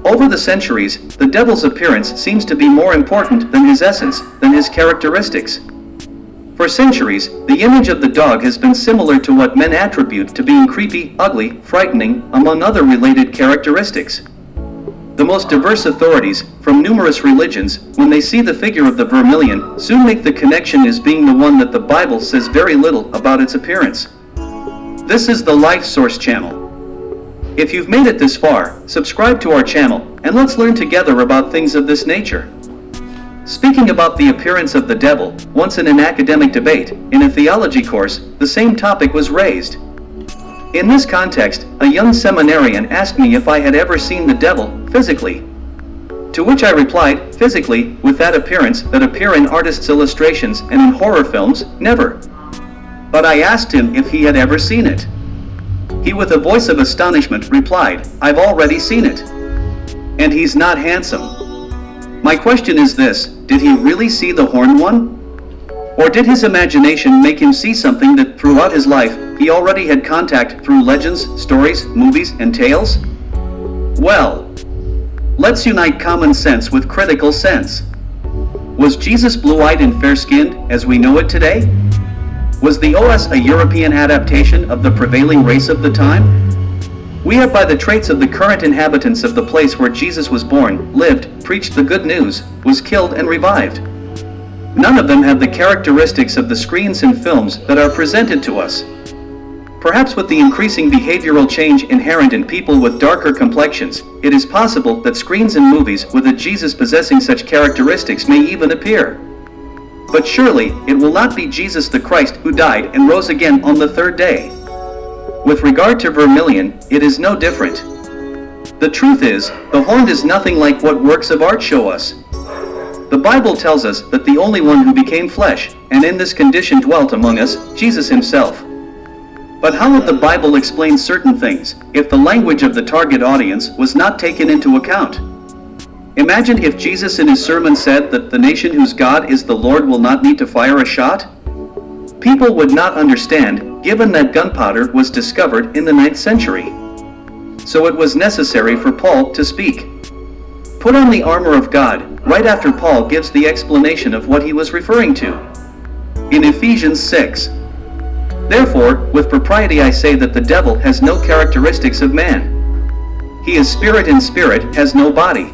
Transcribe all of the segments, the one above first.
Over the centuries, the devil's appearance seems to be more important than his essence, than his characteristics. For centuries, the image of the dog has been similar to what men attribute to being creepy, ugly, frightening, among other related characteristics. The most diverse authorities, from numerous religions, when they see the figure of the vermilion, soon make the connection as being the one that the Bible says very little about its appearance. This is the Life Source channel. If you've made it this far, subscribe to our channel, and let's learn together about things of this nature. Speaking about the appearance of the devil, once in an academic debate, in a theology course, the same topic was raised. In this context, a young seminarian asked me if I had ever seen the devil, physically. To which I replied, physically, with that appearance that appear in artists' illustrations and in horror films, never. But I asked him if he had ever seen it. He, with a voice of astonishment, replied, "I've already seen it. And he's not handsome." My question is this: did he really see the horned one? Or did his imagination make him see something that, throughout his life, he already had contact through legends, stories, movies, and tales? Well, let's unite common sense with critical sense. Was Jesus blue-eyed and fair-skinned, as we know it today? Was the OS a European adaptation of the prevailing race of the time? We have, by the traits of the current inhabitants of the place where Jesus was born, lived, preached the good news, was killed and revived. None of them have the characteristics of the screens and films that are presented to us. Perhaps with the increasing behavioral change inherent in people with darker complexions, it is possible that screens and movies with a Jesus possessing such characteristics may even appear. But surely, it will not be Jesus the Christ who died and rose again on the third day. With regard to vermilion, it is no different. The truth is, the horned is nothing like what works of art show us. The Bible tells us that the only one who became flesh, and in this condition dwelt among us, Jesus himself. But how would the Bible explain certain things, if the language of the target audience was not taken into account? Imagine if Jesus in his sermon said that the nation whose God is the Lord will not need to fire a shot? People would not understand, given that gunpowder was discovered in the 9th century. So it was necessary for Paul to speak. Put on the armor of God, right after Paul gives the explanation of what he was referring to. In Ephesians 6. Therefore, with propriety I say that the devil has no characteristics of man. He is spirit, and spirit has no body.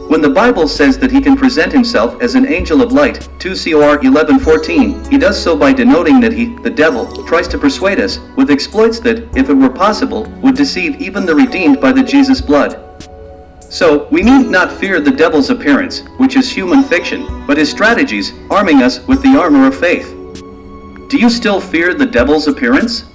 When the Bible says that he can present himself as an angel of light, 2 Cor 11:14, he does so by denoting that he, the devil, tries to persuade us, with exploits that, if it were possible, would deceive even the redeemed by the Jesus blood. So, we need not fear the devil's appearance, which is human fiction, but his strategies, arming us with the armor of faith. Do you still fear the devil's appearance?